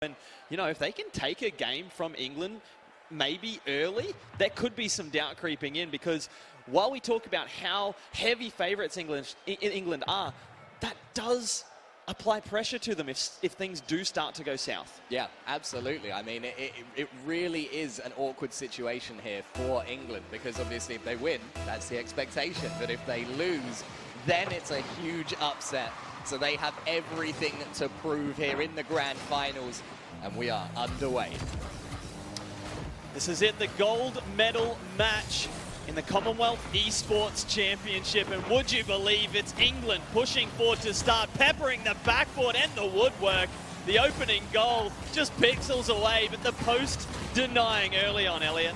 And, you know, if they can take a game from England, maybe early, there could be some doubt creeping in, because while we talk about how heavy favourites England are, that does apply pressure to them if things do start to go south. Yeah, absolutely. I mean, it really is an awkward situation here for England, because obviously if they win, that's the expectation. But if they lose, then it's a huge upset. So they have everything to prove here in the grand finals, and we are underway. This is it, the gold medal match in the Commonwealth Esports Championship, and would you believe it's England pushing forward to start, peppering the backboard and the woodwork. The opening goal just pixels away, but the post denying early on, Elliot.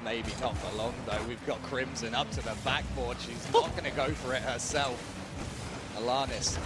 Maybe not for long, though. We've got Crimson up to the backboard. She's not going to go for it herself. Alanis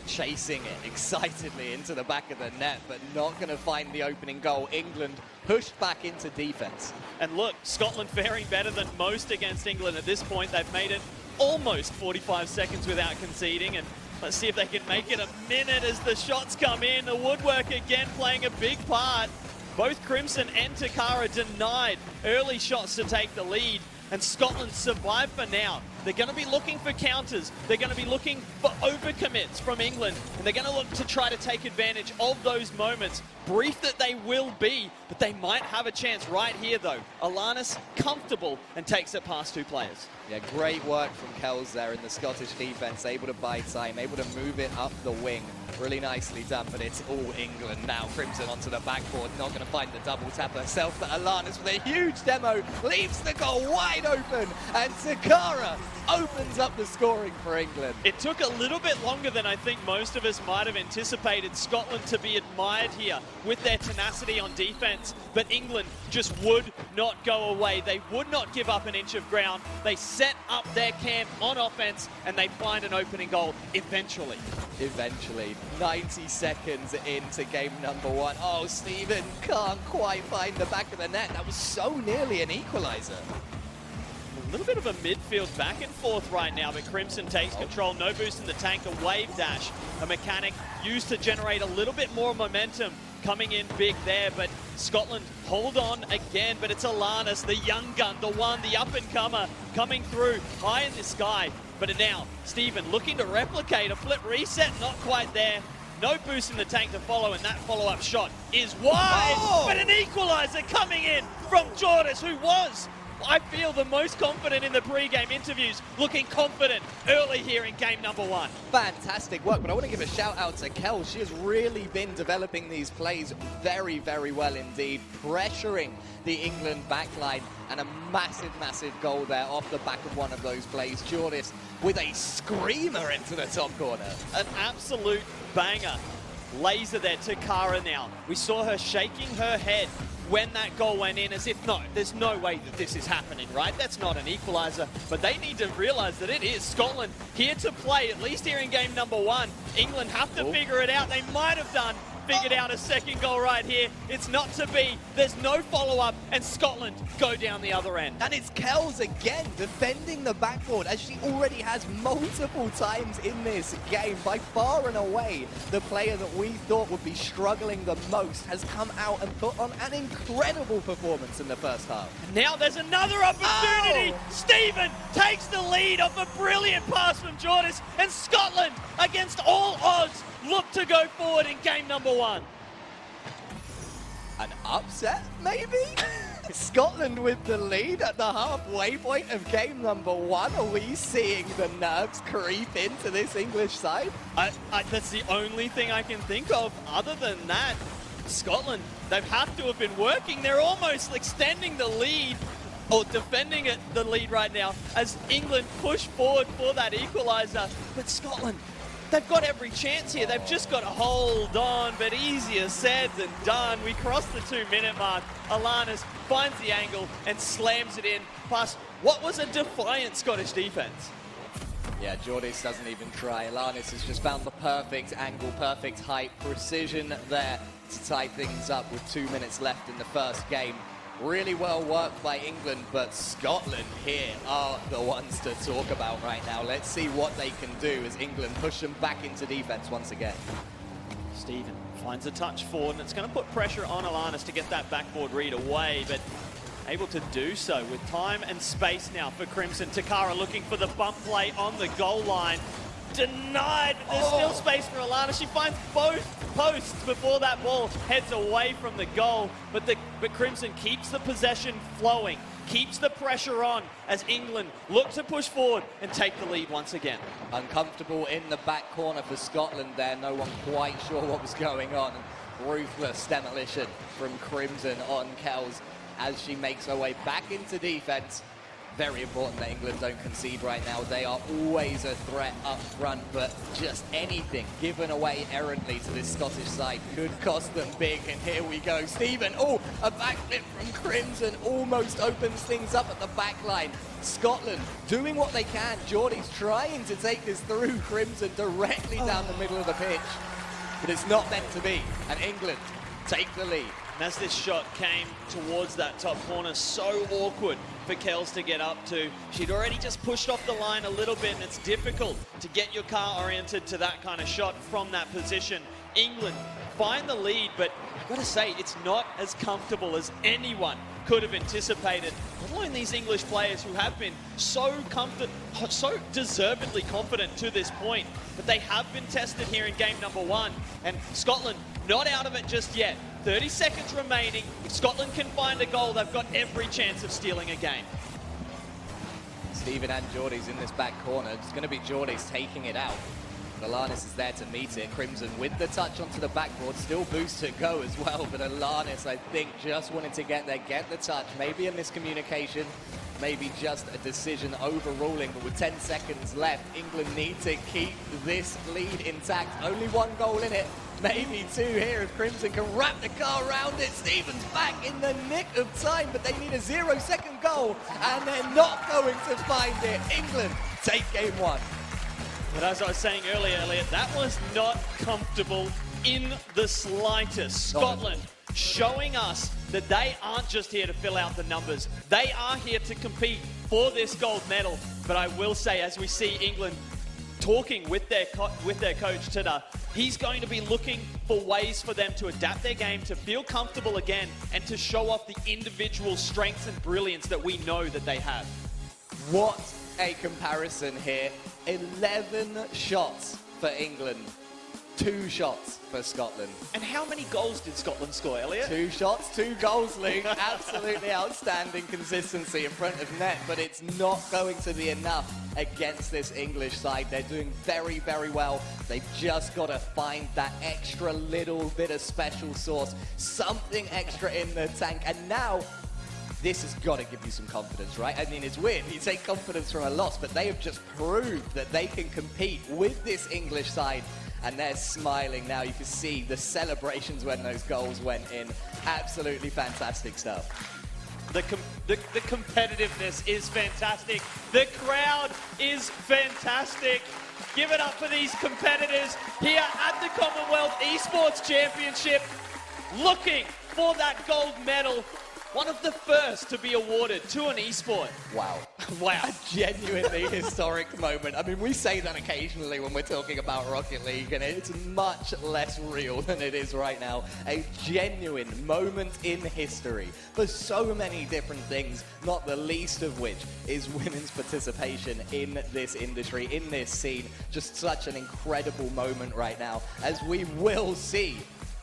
chasing it excitedly into the back of the net, but not going to find the opening goal. England pushed back into defense. And look, Scotland faring better than most against England at this point. They've made it almost 45 seconds without conceding, and let's see if they can make it a minute as the shots come in. The woodwork again playing a big part. Both Crimson and Takara denied early shots to take the lead, and Scotland survive for now. They're going to be looking for counters. They're going to be looking for overcommits from England, and they're going to look to try to take advantage of those moments. Brief that they will be, but they might have a chance right here, though. Alanis comfortable and takes it past two players. Yeah, great work from Kells there in the Scottish defense, able to buy time, able to move it up the wing. Really nicely done, but it's all England now. Crimson onto the backboard, not going to find the double tap herself, but Alanis with a huge demo leaves the goal wide open, and Takara opens up the scoring for England. It took a little bit longer than I think most of us might have anticipated Scotland to be admired here with their tenacity on defense, but England just would not go away. They would not give up an inch of ground. They set up their camp on offense, and they find an opening goal eventually. Eventually, 90 seconds into game number one. Oh, Stephen can't quite find the back of the net. That was so nearly an equalizer. A little bit of a midfield back and forth right now, but Crimson takes control. No boost in the tank, a wave dash, a mechanic used to generate a little bit more momentum. Coming in big there, but Scotland hold on again, but it's Alanis, the young gun, the one, the up-and-comer, coming through high in the sky. But now, Stephen looking to replicate a flip reset, not quite there. No boost in the tank to follow, and that follow-up shot is wide, but an equalizer coming in from Jordis, who was, I feel, the most confident in the pre-game interviews, looking confident early here in game number one. Fantastic work, but I want to give a shout out to Kel. She has really been developing these plays very, very well indeed, pressuring the England backline, and a massive, massive goal there off the back of one of those plays. Jordis with a screamer into the top corner. An absolute banger. Laser there to Takara now. We saw her shaking her head when that goal went in, as if, no, there's no way that this is happening, right? That's not an equalizer. But they need to realize that it is. Scotland here to play, at least here in game number one. England have to figure it out. They might have figured out a second goal right here. It's not to be. There's no follow-up, and Scotland go down the other end. And it's Kells again defending the backboard, as she already has multiple times in this game. By far and away, the player that we thought would be struggling the most has come out and put on an incredible performance in the first half. Now there's another opportunity. Stephen takes the lead off a brilliant pass from Jordis, and Scotland, against all odds, look to go forward in game number one. An upset, maybe? Scotland with the lead at the halfway point of game number one. Are we seeing the nerves creep into this English side? That's the only thing I can think of. Other than that, Scotland, they have to have been working. They're almost extending the lead, or defending the lead right now, as England push forward for that equalizer. But Scotland, they've got every chance here. They've just got to hold on, but easier said than done. We crossed the 2-minute mark. Alanis finds the angle and slams it in past what was a defiant Scottish defense. Yeah, Jordis doesn't even try. Alanis has just found the perfect angle, perfect height, precision there to tie things up with 2 minutes left in the first game. Really well worked by England, but Scotland here are the ones to talk about right now. Let's see what they can do as England push them back into defense once again. Steven finds a touch forward, and it's going to put pressure on Alanis to get that backboard read away, but able to do so with time and space now for Crimson. Takara looking for the bump play on the goal line. Denied, but there's still space for Alana. She finds both posts before that ball heads away from the goal, but Crimson keeps the possession flowing, keeps the pressure on as England look to push forward and take the lead once again. Uncomfortable in the back corner for Scotland there. No one quite sure what was going on. Ruthless demolition from Crimson on Kells as she makes her way back into defense. Very important that England don't concede right now. They are always a threat up front, but just anything given away errantly to this Scottish side could cost them big. And here we go. Steven, a backflip from Crimson almost opens things up at the back line. Scotland doing what they can. Geordie's trying to take this through Crimson directly down the middle of the pitch, but it's not meant to be. And England take the lead. And as this shot came towards that top corner, so awkward for Kells to get up to. She'd already just pushed off the line a little bit, and it's difficult to get your car oriented to that kind of shot from that position. England find the lead, but I've got to say, it's not as comfortable as anyone could have anticipated. Let alone these English players who have been so deservedly confident to this point, but they have been tested here in game number 1, and Scotland not out of it just yet. 30 seconds remaining. If Scotland can find a goal, they've got every chance of stealing a game. Steven and Geordie's in this back corner. It's going to be Geordie's taking it out. But Alanis is there to meet it. Crimson with the touch onto the backboard. Still boost to go as well. But Alanis, I think, just wanted to get there, get the touch. Maybe a miscommunication. Maybe just a decision overruling. But with 10 seconds left, England need to keep this lead intact. Only one goal in it. Maybe 2 here if Crimson can wrap the car around it. Steven's back in the nick of time, but they need a 0-second goal, and they're not going to find it. England take game 1. But as I was saying earlier, Elliot, that was not comfortable in the slightest. Scotland showing us that they aren't just here to fill out the numbers. They are here to compete for this gold medal. But I will say, as we see England talking with their coach Tada, he's going to be looking for ways for them to adapt their game, to feel comfortable again, and to show off the individual strengths and brilliance that we know that they have. What a comparison here. 11 shots for England, 2 shots for Scotland. And how many goals did Scotland score, Elliot? 2 shots, 2 goals, Luke. Absolutely outstanding consistency in front of net, but it's not going to be enough against this English side. They're doing very, very well. They've just got to find that extra little bit of special sauce, something extra in the tank. And now, this has got to give you some confidence, right? I mean, it's weird. You take confidence from a loss, but they have just proved that they can compete with this English side. And they're smiling now. You can see the celebrations when those goals went in. Absolutely fantastic stuff. The competitiveness is fantastic. The crowd is fantastic. Give it up for these competitors here at the Commonwealth Esports Championship, looking for that gold medal. One of the first to be awarded to an esport. Wow. Wow. A genuinely historic moment. I mean, we say that occasionally when we're talking about Rocket League, and it's much less real than it is right now. A genuine moment in history for so many different things, not the least of which is women's participation in this industry, in this scene. Just such an incredible moment right now, as we will see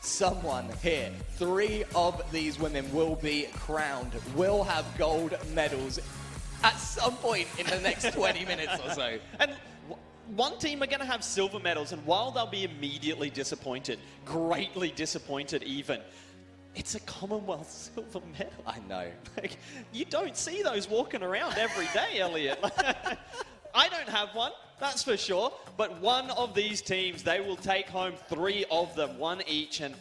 someone here. 3 of these women will be crowned, will have gold medals at some point in the next 20 minutes or so. And one team are going to have silver medals, and while they'll be immediately disappointed, greatly disappointed even, it's a Commonwealth silver medal. I know. Like, you don't see those walking around every day, Elliot. I don't have one, that's for sure. But one of these teams, they will take home 3 of them, 1 each. And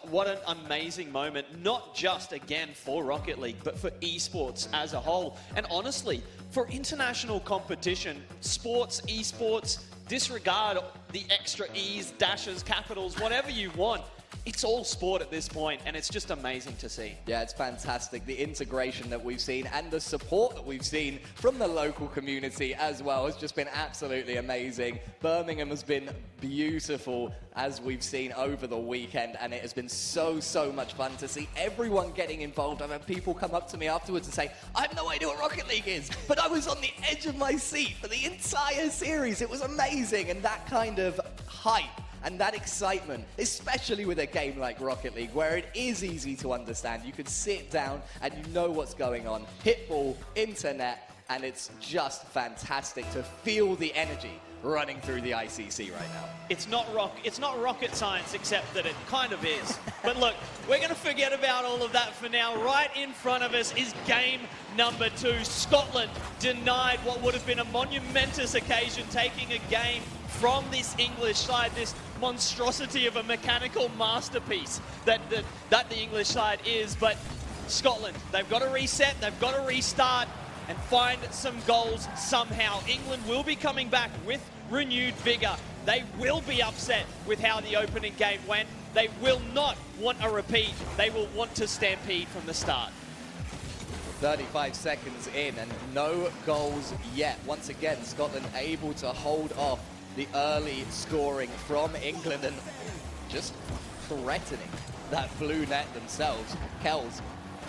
what an amazing moment, not just, again, for Rocket League, but for esports as a whole. And honestly, for international competition, sports, esports, disregard the extra E's, dashes, capitals, whatever you want. it's all sport at this point, and it's just amazing to see. Yeah, it's fantastic. The integration that we've seen and the support that we've seen from the local community as well has just been absolutely amazing. Birmingham has been beautiful, as we've seen over the weekend, and it has been so much fun to see everyone getting involved. I've had people come up to me afterwards and say, I have no idea what Rocket League is, but I was on the edge of my seat for the entire series. It was amazing, and that kind of hype and that excitement, especially with a game like Rocket League, where it is easy to understand. You can sit down and you know what's going on. Hit ball, internet, and it's just fantastic to feel the energy running through the ICC right now. It's not rocket science, except that it kind of is. But look, we're going to forget about all of that for now. Right in front of us is game number 2. Scotland denied what would have been a monumentous occasion, taking a game from this English side, this monstrosity of a mechanical masterpiece that the English side is. But Scotland, they've got to reset, they've got to restart and find some goals somehow. England will be coming back with renewed vigor. They will be upset with how the opening game went. They will not want a repeat. They will want to stampede from the start. 35 seconds in and no goals yet. Once again, Scotland able to hold off the early scoring from England and just threatening that blue net themselves. Kells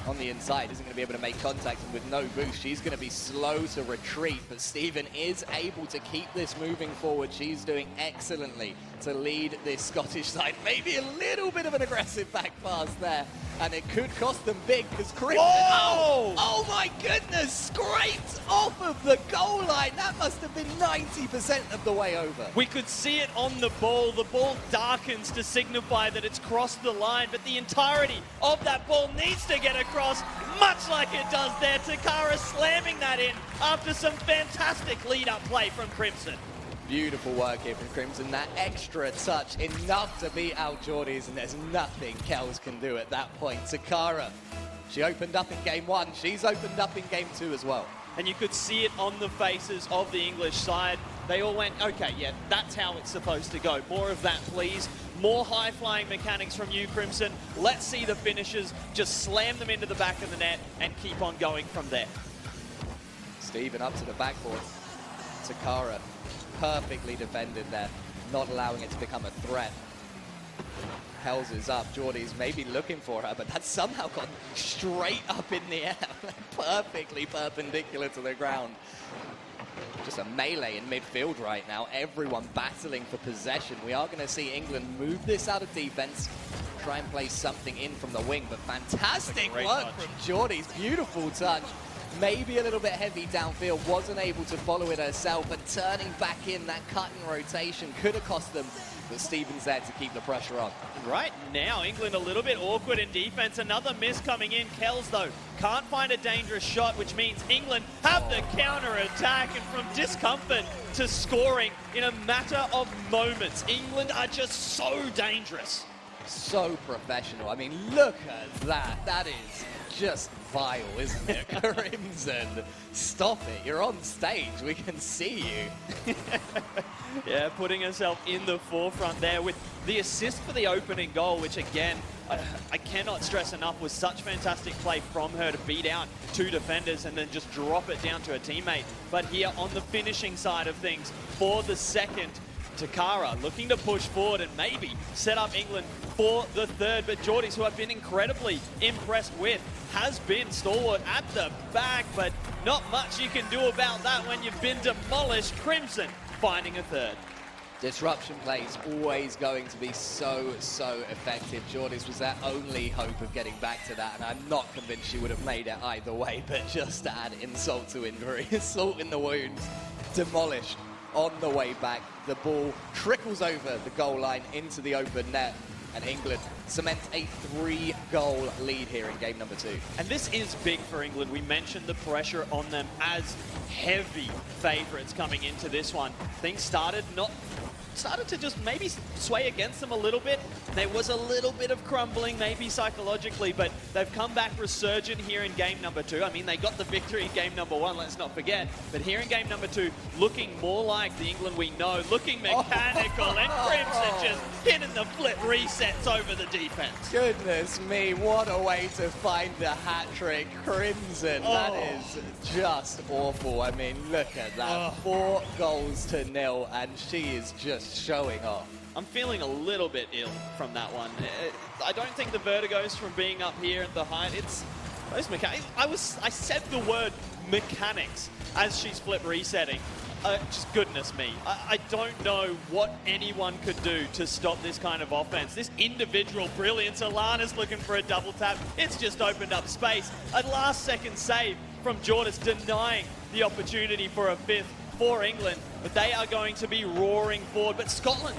on the inside isn't going to be able to make contact, and with no boost, she's going to be slow to retreat, but Stephen is able to keep this moving forward. She's doing excellently to lead this Scottish side. Maybe a little bit of an aggressive back pass there, and it could cost them big because Crimson, oh my goodness, scraped off of the goal line. That must have been 90% of the way over. We could see it on the ball. The ball darkens to signify that it's crossed the line, but the entirety of that ball needs to get across, much like it does there. Takara slamming that in after some fantastic lead-up play from Crimson. Beautiful work here from Crimson. That extra touch, enough to beat out Geordies, and there's nothing Kells can do at that point. Takara, she opened up in game 1. She's opened up in game 2 as well. And you could see it on the faces of the English side. They all went, okay, yeah, that's how it's supposed to go. More of that, please. More high-flying mechanics from you, Crimson. Let's see the finishers just slam them into the back of the net and keep on going from there. Stephen up to the backboard. Takara perfectly defended there, not allowing it to become a threat. Hells is up. Geordie's maybe looking for her, but that's somehow gone straight up in the air, perfectly perpendicular to the ground. Just a melee in midfield right now. Everyone battling for possession. We are going to see England move this out of defense, try and play something in from the wing, but fantastic work from Geordie's. Beautiful touch. Maybe a little bit heavy downfield, wasn't able to follow it herself, but turning back in, that cut and rotation could have cost them, but Stephen's there to keep the pressure on. Right now, England a little bit awkward in defense. Another miss coming in. Kells, though, can't find a dangerous shot, which means England have the counter-attack, and from discomfort to scoring in a matter of moments. England are just so dangerous. So professional. I mean, look at that. That is just vile, isn't it? Crimson, stop it. You're on stage. We can see you. Yeah, putting herself in the forefront there with the assist for the opening goal, which again, I cannot stress enough, was such fantastic play from her to beat out 2 defenders and then just drop it down to a teammate. But here on the finishing side of things, for the second, Takara looking to push forward and maybe set up England for the third. But Geordies, who I've been incredibly impressed with, has been stalwart at the back, but not much you can do about that when you've been demolished. Crimson finding a third. Disruption play is always going to be so effective. Geordies was their only hope of getting back to that, and I'm not convinced she would have made it either way, but just to add insult to injury, salt in the wounds, demolished on the way back. The ball trickles over the goal line into the open net, and England cement a 3-goal lead here in game number 2. And this is big for England. We mentioned the pressure on them as heavy favourites coming into this one. Things started not started to just maybe sway against them a little bit. There was a little bit of crumbling, maybe psychologically, but they've come back resurgent here in game number 2. I mean, they got the victory in game number 1, let's not forget. But here in game number 2, looking more like the England we know, looking mechanical, and Crimson just hitting the flip resets over the defense. Goodness me, what a way to find the hat trick. Crimson, that is just awful. I mean, look at that. 4 goals to 0, and she is just showing off. I'm feeling a little bit ill from that one. I don't think the vertigo's from being up here at the height. It's those mechanics. I said the word mechanics as she's flip resetting. Just goodness me. I don't know what anyone could do to stop this kind of offense. This individual brilliance. Alana's looking for a double tap. It's just opened up space. A last second save from Jordis, denying the opportunity for a 5th for England. But they are going to be roaring forward. But Scotland,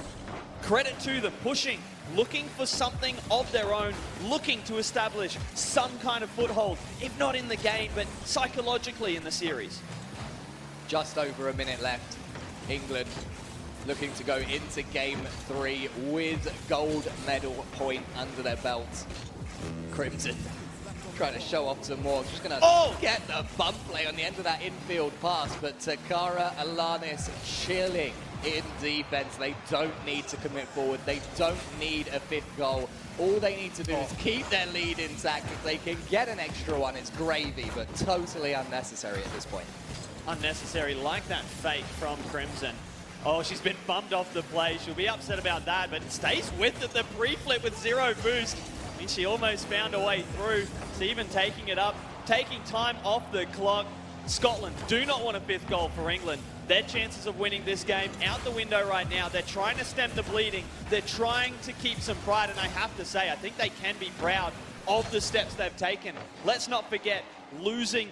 credit to them, pushing, looking for something of their own, looking to establish some kind of foothold, if not in the game, but psychologically in the series. Just over a minute left. England looking to go into game 3 with gold medal point under their belts. Crimson trying to show off some more. Just going to get the bump play on the end of that infield pass, but Takara Alanis chilling in defense. They don't need to commit forward. They don't need a 5th goal. All they need to do is keep their lead intact. If they can get an extra one, it's gravy, but totally unnecessary at this point. Unnecessary, like that fake from Crimson. Oh, she's been bummed off the play. She'll be upset about that, but stays with it. The pre-flip with 0 boost. I mean, she almost found a way through. So even taking it up, taking time off the clock. Scotland do not want a 5th goal for England. Their chances of winning this game out the window right now. They're trying to stem the bleeding. They're trying to keep some pride, and I have to say, I think they can be proud of the steps they've taken. Let's not forget, losing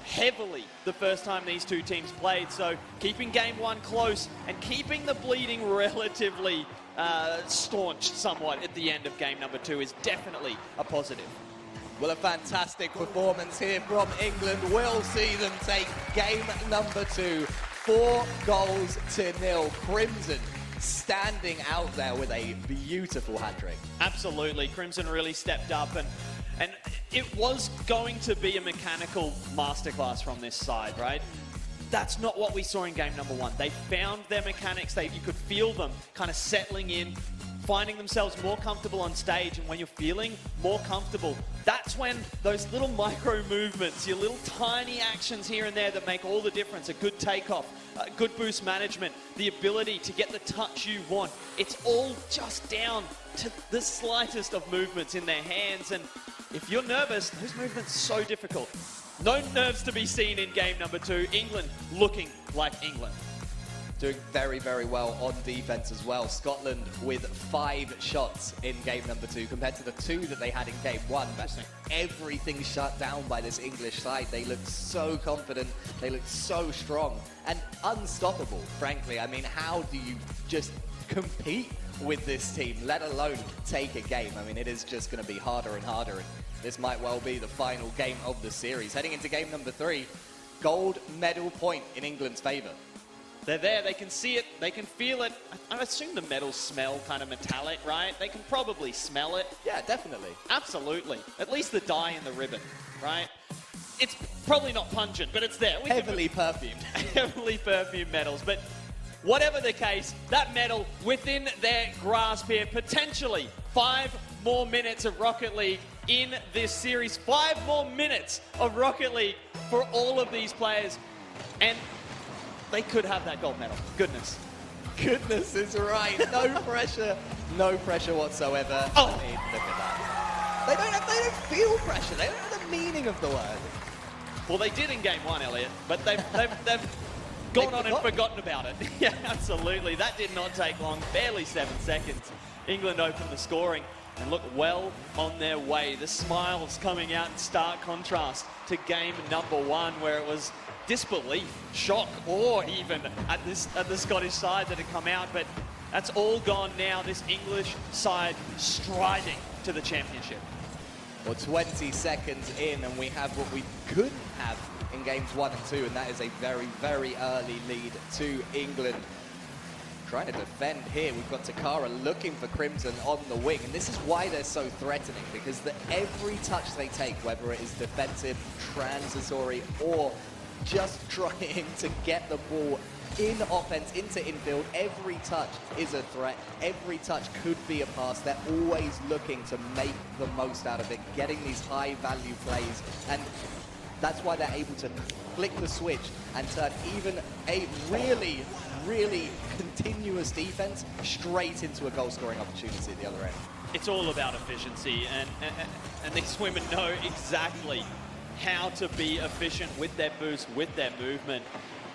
heavily the first time these two teams played. So keeping game 1 close and keeping the bleeding relatively staunched somewhat at the end of game number 2 is definitely a positive. Well, a fantastic performance here from England. We'll see them take game number 2. 4 goals to 0. Crimson standing out there with a beautiful hat-trick. Absolutely. Crimson really stepped up, and it was going to be a mechanical masterclass from this side, right? That's not what we saw in game number 1. They found their mechanics. You could feel them kind of settling in, finding themselves more comfortable on stage. And when you're feeling more comfortable, that's when those little micro movements, your little tiny actions here and there that make all the difference, a good takeoff, good boost management, the ability to get the touch you want. It's all just down to the slightest of movements in their hands. And if you're nervous, those movements are so difficult. No nerves to be seen in game number 2. England looking like England. Doing very, very well on defense as well. Scotland with 5 shots in game number 2 compared to the 2 that they had in game 1. But everything shut down by this English side. They look so confident. They look so strong and unstoppable, frankly. I mean, how do you just compete with this team, let alone take a game? I mean, it is just going to be harder and harder. And this might well be the final game of the series. Heading into game number 3, gold medal point in England's favour. They're there, they can see it, they can feel it. I assume the metals smell kind of metallic, right? They can probably smell it. Yeah, definitely. Absolutely. At least the dye in the ribbon, right? It's probably not pungent, but it's there. Heavily perfumed. Heavily perfumed metals. But whatever the case, that medal within their grasp here, potentially 5 more minutes of Rocket League in this series. 5 more minutes of Rocket League for all of these players. And they could have that gold medal. Goodness. Goodness is right. No pressure. No pressure whatsoever. Oh. I mean, look at that. They don't feel pressure. They don't know the meaning of the word. Well, they did in game 1, Elliot, but they've gone on and forgotten about it. Yeah, absolutely. That did not take long. Barely 7 seconds. England opened the scoring and look well on their way. The smiles coming out in stark contrast to game number 1, where it was disbelief, shock, or even at the Scottish side that had come out. But that's all gone now. This English side striding to the championship. Well, 20 seconds in, and we have what we couldn't have in games 1 and 2, and that is a very, very early lead to England. trying to defend here. We've got Takara looking for Crimson on the wing, and this is why they're so threatening, because every touch they take, whether it is defensive, transitory, or just trying to get the ball in offense, into infield, every touch is a threat. Every touch could be a pass. They're always looking to make the most out of it, getting these high-value plays, and that's why they're able to flick the switch and turn even a really, really continuous defense straight into a goal-scoring opportunity at the other end. It's all about efficiency, and these women know exactly how to be efficient with their boost, with their movement.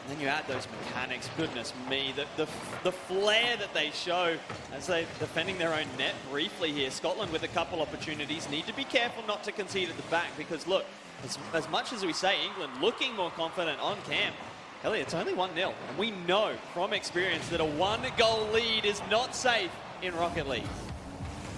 And then you add those mechanics, goodness me, the flair that they show as they're defending their own net briefly here. Scotland with a couple opportunities, need to be careful not to concede at the back, because look, as much as we say England looking more confident on camp, Elliot, it's only 1-0. And we know from experience that a 1-goal lead is not safe in Rocket League.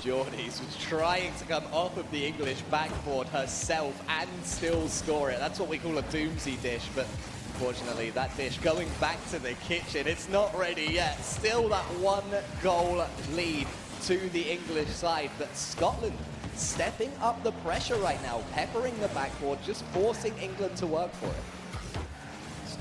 Jordies was trying to come off of the English backboard herself and still score it. That's what we call a doomsday dish, but unfortunately that dish going back to the kitchen. It's not ready yet. Still that 1-goal lead to the English side, but Scotland stepping up the pressure right now, peppering the backboard, just forcing England to work for it.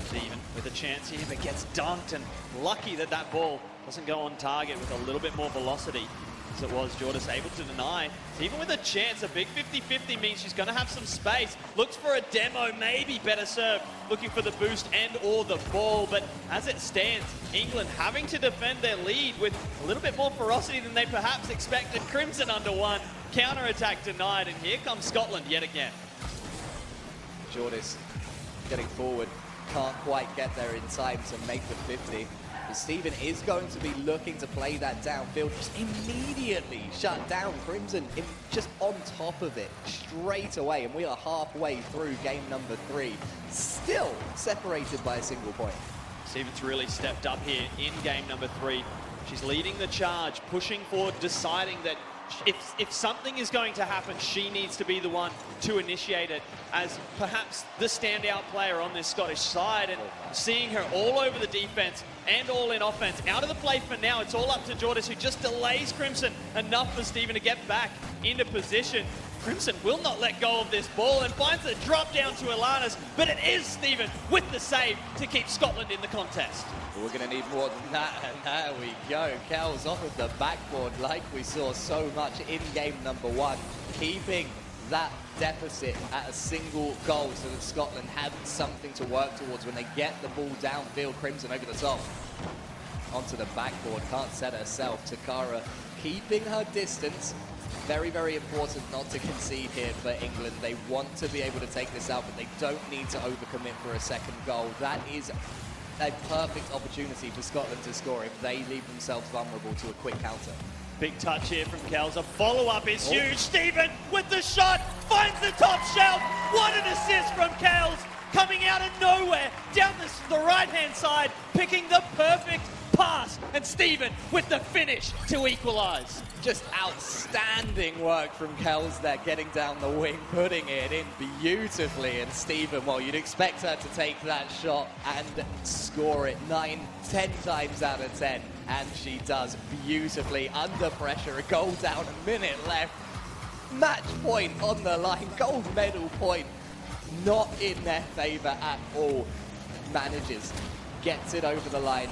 Steven with a chance here, but gets dunked, and lucky that that ball doesn't go on target with a little bit more velocity as it was. Jordas able to deny. Even with a chance, a big 50-50 means she's going to have some space. Looks for a demo, maybe better serve, looking for the boost and or the ball. But as it stands, England having to defend their lead with a little bit more ferocity than they perhaps expected. Crimson under one, counter-attack denied, and here comes Scotland yet again. Jordas getting forward, can't quite get there in time to make the 50. Steven is going to be looking to play that downfield, just immediately shut down. Crimson just on top of it straight away, and we are halfway through game number 3, still separated by a single point. Steven's really stepped up here in game number 3. She's leading the charge, pushing forward, deciding that if something is going to happen, she needs to be the one to initiate it, as perhaps the standout player on this Scottish side, and seeing her all over the defense and all in offense. Out of the play for now, it's all up to Jordas, who just delays Crimson enough for Steven to get back into position. Crimson will not let go of this ball and finds a drop down to Ilanis, but it is Steven with the save to keep Scotland in the contest. We're going to need more than that, and there we go. Kells off of the backboard like we saw so much in game number 1, keeping that deficit at a single goal so that Scotland have something to work towards when they get the ball downfield. Crimson over the top. Onto the backboard, can't set herself. Takara keeping her distance. Very, very important not to concede here for England. They want to be able to take this out, but they don't need to overcommit for a second goal. That is a perfect opportunity for Scotland to score if they leave themselves vulnerable to a quick counter. Big touch here from Kells. A follow-up is huge. Steven with the shot, finds the top shelf. What an assist from Kells, coming out of nowhere, down the right-hand side, picking the perfect pass, and Steven with the finish to equalise. Just outstanding work from Kells there, getting down the wing, putting it in beautifully. And Steven, well, you'd expect her to take that shot and score it 9, 10 times out of 10. And she does beautifully under pressure. A goal down, a minute left. Match point on the line, gold medal point. Not in their favour at all. Manages, gets it over the line.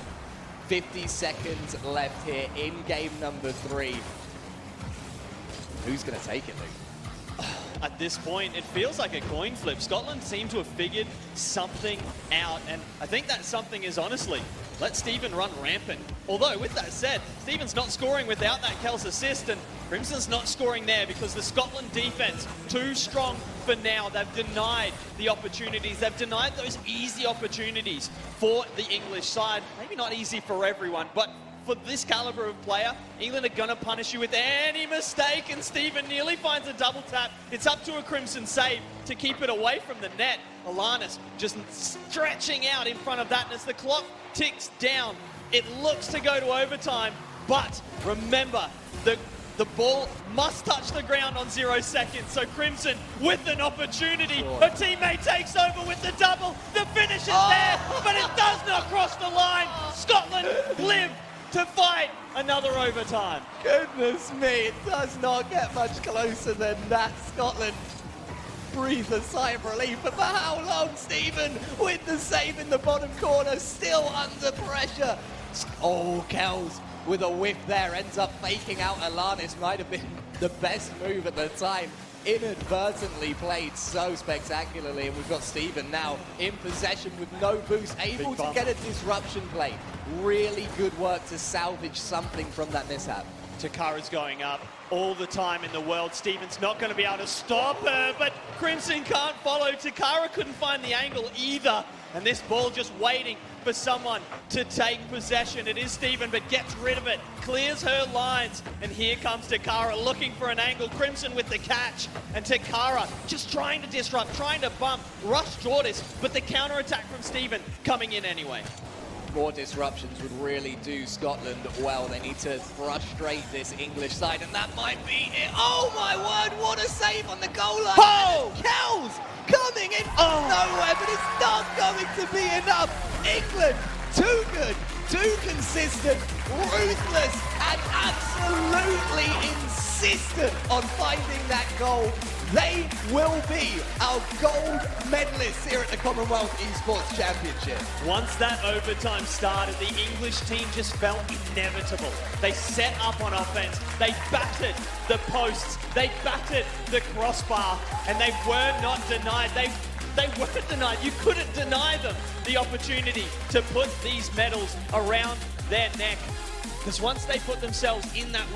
50 seconds left here in game number 3. Who's going to take it, Luke? At this point, it feels like a coin flip. Scotland seem to have figured something out, and I think that something is, honestly, let Steven run rampant. Although, with that said, Steven's not scoring without that Kells assist, and Crimson's not scoring there because the Scotland defense, too strong for now. They've denied the opportunities. They've denied those easy opportunities for the English side. Maybe not easy for everyone, but for this caliber of player, England are going to punish you with any mistake, and Steven nearly finds a double tap. It's up to a Crimson save to keep it away from the net. Alanis just stretching out in front of that, and as the clock ticks down, it looks to go to overtime, but remember, the ball must touch the ground on 0 seconds, so Crimson with an opportunity. Her teammate takes over with the double. The finish is there, but it does not cross the line. Scotland live to fight another overtime. Goodness me, it does not get much closer than that. Scotland breathe a sigh of relief, but for how long? Stephen with the save in the bottom corner, still under pressure. Oh, Kells with a whiff there, ends up faking out Alanis. Might have been the best move at the time. Inadvertently played so spectacularly, and we've got Stephen now in possession with no boost, able to get a disruption play. Really good work to salvage something from that mishap. Takara's going up all the time in the world. Stephen's not going to be able to stop her, but Crimson can't follow. Takara couldn't find the angle either, and this ball just waiting for someone to take possession. It is Stephen, but gets rid of it, clears her lines, and here comes Takara looking for an angle. Crimson with the catch, and Takara just trying to disrupt, trying to bump, rush Jordis, but the counter-attack from Stephen coming in anyway. More disruptions would really do Scotland well. They need to frustrate this English side, and that might be it. Oh my word, what a save on the goal line. Oh! Kells coming in from nowhere, but it's not going to be enough. England, too good, too consistent, ruthless, and absolutely insistent on finding that goal. They will be our gold medalists here at the Commonwealth Esports Championship. Once that overtime started, the English team just felt inevitable. They set up on offense, they battered the posts, they battered the crossbar, and they were not denied. They weren't denied. You couldn't deny them the opportunity to put these medals around their neck. Because once they put themselves in that